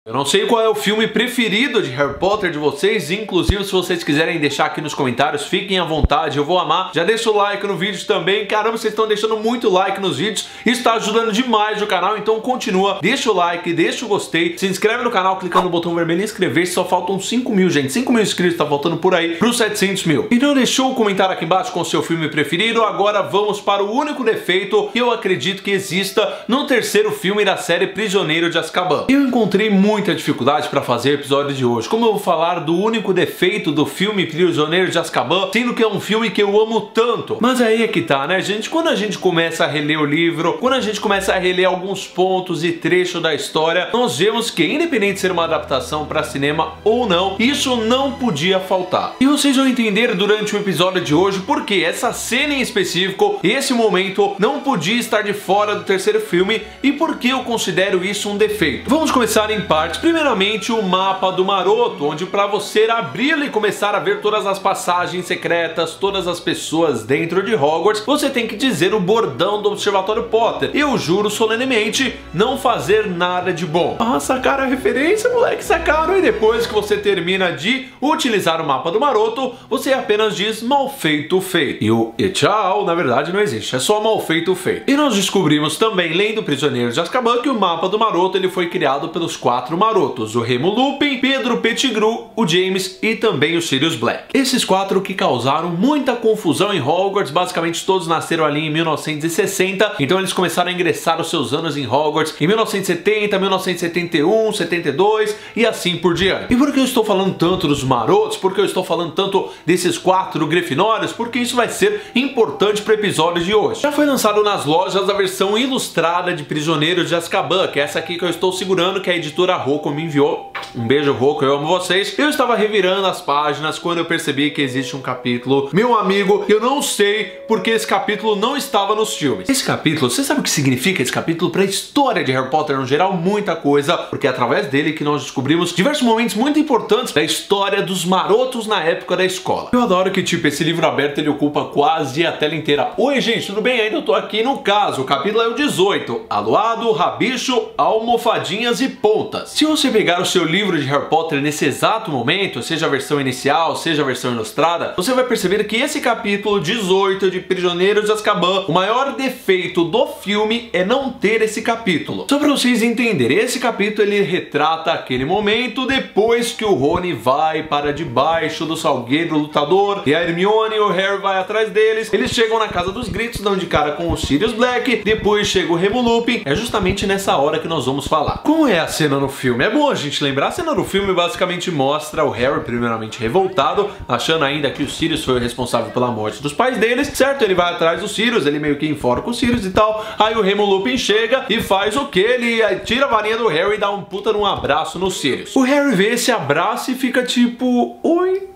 Eu não sei qual é o filme preferido de Harry Potter de vocês, inclusive se vocês quiserem deixar aqui nos comentários, fiquem à vontade, eu vou amar. Já deixa o like no vídeo também, caramba, vocês estão deixando muito like nos vídeos, isso está ajudando demais o canal, então continua, deixa o like, deixa o gostei, se inscreve no canal clicando no botão vermelho e inscrever-se, só faltam 5 mil, gente, 5 mil inscritos, tá faltando por aí para os 700 mil. Então deixou o comentário aqui embaixo com o seu filme preferido, agora vamos para o único defeito que eu acredito que exista no terceiro filme da série Prisioneiro de Azkaban. Eu encontrei muita dificuldade para fazer o episódio de hoje. Como eu vou falar do único defeito do filme Prisioneiro de Azkaban, sendo que é um filme que eu amo tanto. Mas aí é que tá, né, gente? Quando a gente começa a reler o livro, quando a gente começa a reler alguns pontos e trechos da história, nós vemos que, independente de ser uma adaptação para cinema ou não, isso não podia faltar. E vocês vão entender durante o episódio de hoje porque essa cena em específico, esse momento, não podia estar de fora do terceiro filme e por que eu considero isso um defeito. Vamos começar em partes. Primeiramente, o mapa do Maroto, onde para você abri-lo e começar a ver todas as passagens secretas, todas as pessoas dentro de Hogwarts, você tem que dizer o bordão do Observatório Potter. Eu juro solenemente não fazer nada de bom. Ah, sacaram a referência, moleque, sacaram. E depois que você termina de utilizar o mapa do Maroto, você apenas diz mal feito feito. E o tchau, na verdade, não existe, é só mal feito feito. E nós descobrimos também, lendo Prisioneiro de Azkaban, que o mapa do Maroto ele foi criado pelos 4 Marotos. O Remo Lupin, Pedro Pettigrew, o James e também o Sirius Black. Esses 4 que causaram muita confusão em Hogwarts, basicamente todos nasceram ali em 1960, então eles começaram a ingressar os seus anos em Hogwarts em 1970, 1971, 72 e assim por diante. E por que eu estou falando tanto dos Marotos? Por que eu estou falando tanto desses 4 Grifinórios? Porque isso vai ser importante para o episódio de hoje. Já foi lançado nas lojas a versão ilustrada de Prisioneiro de Azkaban, que é essa aqui que eu estou segurando, que a editora Rocco me enviou. Um beijo, Rocco, eu amo vocês. Eu estava revirando as páginas quando eu percebi que existe um capítulo. Meu amigo, eu não sei porque esse capítulo não estava nos filmes. Esse capítulo, você sabe o que significa esse capítulo para a história de Harry Potter no geral? Muita coisa, porque é através dele que nós descobrimos diversos momentos muito importantes da história dos Marotos na época da escola. Eu adoro que, tipo, esse livro aberto ele ocupa quase a tela inteira. Oi, gente, tudo bem? Ainda eu tô aqui no caso. O capítulo é o 18. Aluado, rabicho, almofadinhas e pontas. Se você pegar o seu livro de Harry Potter nesse exato momento, seja a versão inicial, seja a versão ilustrada, você vai perceber que esse capítulo 18 de Prisioneiro de Azkaban, o maior defeito do filme é não ter esse capítulo. Só para vocês entenderem, esse capítulo ele retrata aquele momento depois que o Rony vai para debaixo do Salgueiro Lutador e a Hermione e o Harry vai atrás deles. Eles chegam na Casa dos Gritos, dão de cara com o Sirius Black, depois chega o Remo Lupin. É justamente nessa hora que nós vamos falar. Como é a cena no filme? É bom a gente lembrar, a cena do filme basicamente mostra o Harry primeiramente revoltado, achando ainda que o Sirius foi o responsável pela morte dos pais deles, certo? Ele vai atrás do Sirius, ele meio que enforca o Sirius e tal, aí o Remo Lupin chega e faz o que? Ele tira a varinha do Harry e dá um puta num abraço no Sirius. O Harry vê esse abraço e fica tipo, oi?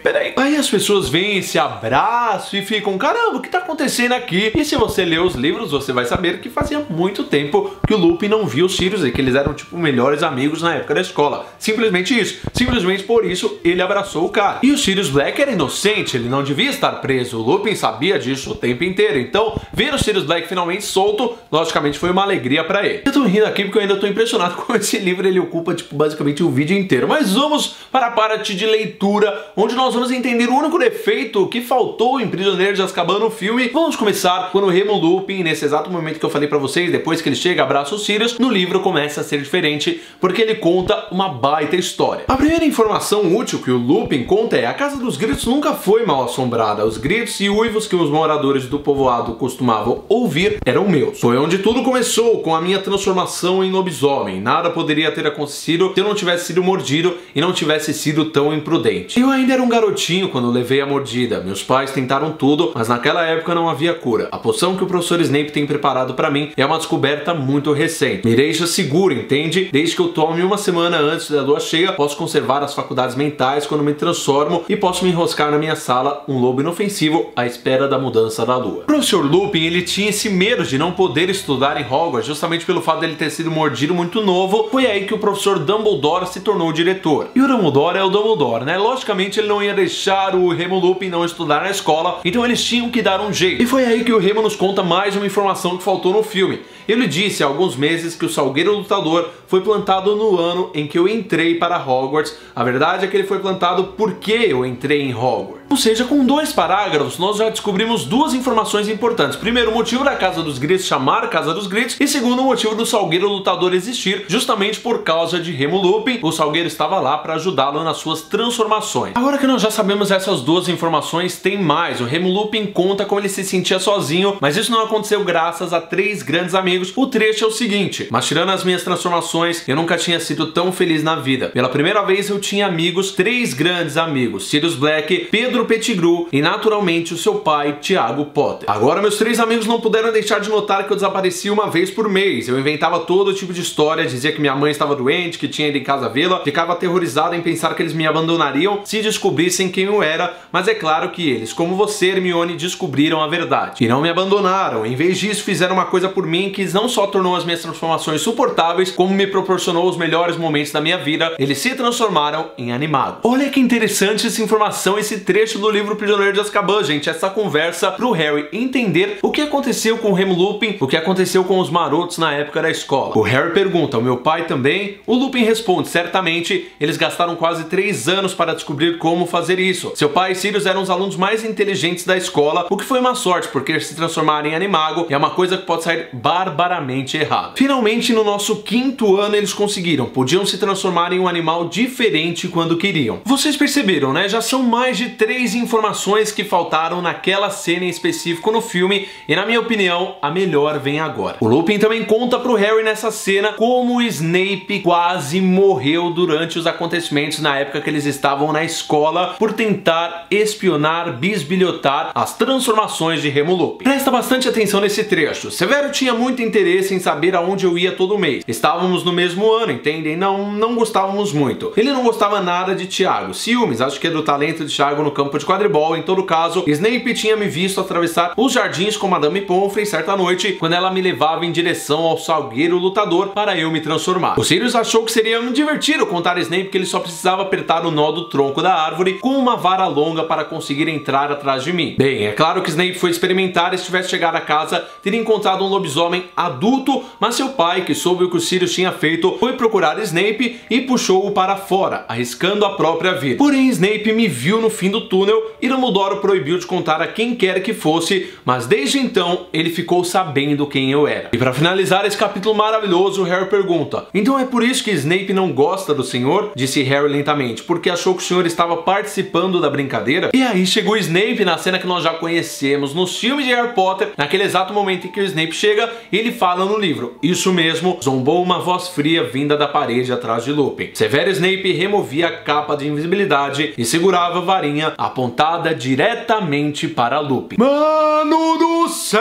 Peraí. Aí as pessoas veem esse abraço e ficam, caramba, o que tá acontecendo aqui? E se você ler os livros, você vai saber que fazia muito tempo que o Lupin não via os Sirius e que eles eram, tipo, melhores amigos na época da escola. Simplesmente isso. Simplesmente por isso, ele abraçou o cara. E o Sirius Black era inocente, ele não devia estar preso. O Lupin sabia disso o tempo inteiro. Então, ver o Sirius Black finalmente solto, logicamente foi uma alegria pra ele. Eu tô rindo aqui porque eu ainda tô impressionado com esse livro, ele ocupa, tipo, basicamente o vídeo inteiro. Mas vamos para a parte de leitura, onde nós vamos entender o único defeito que faltou em Prisioneiro de Azkaban no filme. Vamos começar quando o Remo Lupin, nesse exato momento que eu falei pra vocês, depois que ele chega, abraça o Sirius, no livro começa a ser diferente, porque ele conta uma baita história. A primeira informação útil que o Lupin conta é: a Casa dos Gritos nunca foi mal assombrada. Os gritos e uivos que os moradores do povoado costumavam ouvir eram meus. Foi onde tudo começou, com a minha transformação em lobisomem. Nada poderia ter acontecido se eu não tivesse sido mordido e não tivesse sido tão imprudente. Eu ainda era um garotinho quando levei a mordida. Meus pais tentaram tudo, mas naquela época não havia cura. A poção que o professor Snape tem preparado pra mim é uma descoberta muito recente. Me deixa seguro, entende? Desde que eu tome uma semana antes da lua cheia, posso conservar as faculdades mentais quando me transformo e posso me enroscar na minha sala, um lobo inofensivo, à espera da mudança da lua. O professor Lupin, ele tinha esse medo de não poder estudar em Hogwarts, justamente pelo fato dele ter sido mordido muito novo. Foi aí que o professor Dumbledore se tornou o diretor. E o Dumbledore é o Dumbledore, né? Logicamente ele não ia deixar deixar o Remo Lupin não estudar na escola, então eles tinham que dar um jeito. E foi aí que o Remo nos conta mais uma informação que faltou no filme, eu lhe disse há alguns meses que o Salgueiro Lutador foi plantado no ano em que eu entrei para Hogwarts. A verdade é que ele foi plantado porque eu entrei em Hogwarts. Ou seja, com 2 parágrafos nós já descobrimos 2 informações importantes. Primeiro, o motivo da Casa dos Gritos chamar Casa dos Gritos, e segundo, o motivo do Salgueiro Lutador existir, justamente por causa de Remo Lupin. O Salgueiro estava lá para ajudá-lo nas suas transformações. Agora que nós já sabemos essas 2 informações, tem mais. O Remo Lupin conta como ele se sentia sozinho, mas isso não aconteceu graças a 3 grandes amigos. O trecho é o seguinte: mas tirando as minhas transformações, eu nunca tinha sido tão feliz na vida. Pela primeira vez eu tinha amigos, 3 grandes amigos: Sirius Black, Pedro Pettigrew e naturalmente o seu pai, Tiago Potter. Agora meus 3 amigos não puderam deixar de notar que eu desaparecia uma vez por mês. Eu inventava todo tipo de história, dizia que minha mãe estava doente, que tinha ido em casa vê-la, ficava aterrorizado em pensar que eles me abandonariam se descobrissem quem eu era, mas é claro que eles, como você, Hermione, descobriram a verdade e não me abandonaram. Em vez disso, fizeram uma coisa por mim que não só tornou as minhas transformações suportáveis, como me proporcionou os melhores momentos da minha vida. Eles se transformaram em animago. Olha que interessante essa informação, esse trecho do livro Prisioneiro de Azkaban, gente. Essa conversa pro Harry entender o que aconteceu com o Remo Lupin, o que aconteceu com os marotos na época da escola. O Harry pergunta: o meu pai também? O Lupin responde: certamente, eles gastaram quase 3 anos para descobrir como fazer isso. Seu pai e Sirius eram os alunos mais inteligentes da escola, o que foi uma sorte, porque se transformar em animago é uma coisa que pode sair barbaramente errada. Finalmente, no nosso 5º ano, eles conseguiram. Podiam se transformar em um animal diferente quando queriam. Vocês perceberam, né? Já são mais de 3 informações que faltaram naquela cena em específico no filme, e na minha opinião, a melhor vem agora. O Lupin também conta pro Harry nessa cena como o Snape quase morreu durante os acontecimentos na época que eles estavam na escola por tentar espionar, bisbilhotar as transformações de Remo Lupin. Presta bastante atenção nesse trecho. Severo tinha muito interesse em saber aonde eu ia todo mês. Estávamos no mesmo ano, entendem? Não gostávamos muito. Ele não gostava nada de Tiago. Ciúmes, acho que é do talento de Tiago no campo de quadribol. Em todo caso, Snape tinha me visto atravessar os jardins com Madame Pomfrey certa noite, quando ela me levava em direção ao Salgueiro Lutador para eu me transformar. O Sirius achou que seria divertido contar a Snape que ele só precisava apertar o nó do tronco da árvore com uma vara longa para conseguir entrar atrás de mim. Bem, é claro que Snape foi experimentar, e se tivesse chegado a casa, teria encontrado um lobisomem adulto, mas seu pai, que soube o que o Sirius tinha feito, foi procurar Snape e puxou-o para fora, arriscando a própria vida. Porém, Snape me viu no fim do túnel e Dumbledore proibiu de contar a quem quer que fosse, mas desde então ele ficou sabendo quem eu era. E para finalizar esse capítulo maravilhoso, Harry pergunta: então é por isso que Snape não gosta do senhor? Disse Harry lentamente, porque achou que o senhor estava participando da brincadeira? E aí chegou Snape na cena que nós já conhecemos nos filmes de Harry Potter, naquele exato momento em que o Snape chega, ele fala no livro: isso mesmo, zombou uma voz fria vinda da parede atrás de Lupin. Severo Snape removia a capa de invisibilidade e segurava a varinha apontada diretamente para Lupin. Mano do céu,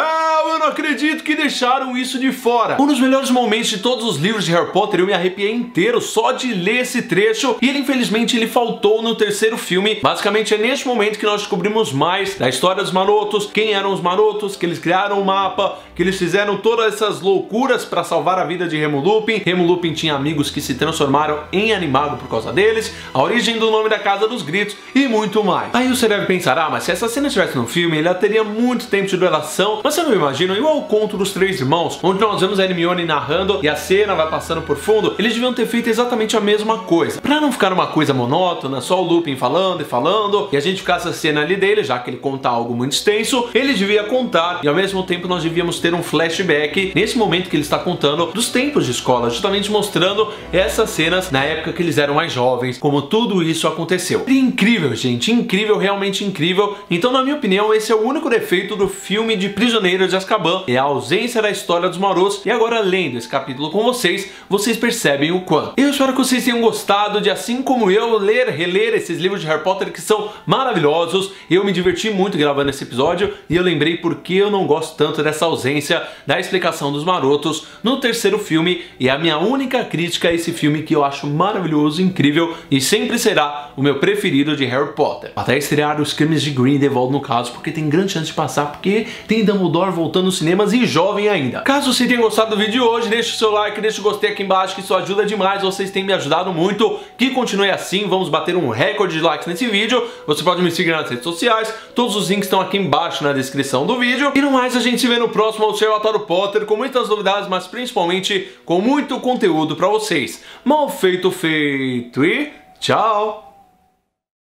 eu não acredito que deixaram isso de fora. Um dos melhores momentos de todos os livros de Harry Potter, eu me arrepiei inteiro só de ler esse trecho, e ele infelizmente ele faltou no 3º filme. Basicamente é neste momento que nós descobrimos mais da história dos marotos, quem eram os marotos, que eles criaram um mapa, que eles fizeram todas essas loucuras para salvar a vida de Remo Lupin. Remo Lupin tinha amigos que se transformaram em animago por causa deles, a origem do nome da Casa dos Gritos e muito mais. Aí você deve pensar: ah, mas se essa cena estivesse no filme, ele teria muito tempo de duração. Mas você não imagina, igual o conto dos 3 irmãos, onde nós vemos a Hermione narrando e a cena vai passando por fundo, eles deviam ter feito exatamente a mesma coisa. Pra não ficar uma coisa monótona, só o Lupin falando e falando, e a gente ficasse a cena ali dele, já que ele conta algo muito extenso, ele devia contar, e ao mesmo tempo nós devíamos ter um flashback, nesse momento que ele está contando, dos tempos de escola, justamente mostrando essas cenas na época que eles eram mais jovens, como tudo isso aconteceu. E incrível, gente, incrível, realmente incrível. Então, na minha opinião, esse é o único defeito do filme de Prisioneiro de Azkaban, é a ausência da história dos marotos. E agora, lendo esse capítulo com vocês, vocês percebem o quanto. Eu espero que vocês tenham gostado de, assim como eu, reler esses livros de Harry Potter que são maravilhosos. Eu me diverti muito gravando esse episódio e eu lembrei porque eu não gosto tanto dessa ausência da explicação dos marotos no 3º filme, e a minha única crítica a esse filme, que eu acho maravilhoso, incrível e sempre será o meu preferido de Harry Potter. Até estrear os Crimes de Grindelwald, no caso, porque tem grande chance de passar, porque tem Dumbledore voltando nos cinemas e jovem ainda. Caso você tenha gostado do vídeo de hoje, deixe o seu like, deixe o gostei aqui embaixo, que isso ajuda demais, vocês têm me ajudado muito. Que continue assim, vamos bater um recorde de likes nesse vídeo. Você pode me seguir nas redes sociais, todos os links estão aqui embaixo na descrição do vídeo. E no mais, a gente se vê no próximo. Eu sou o Otário Potter. Potter com muitas novidades, mas principalmente com muito conteúdo pra vocês. Mal feito, feito e tchau!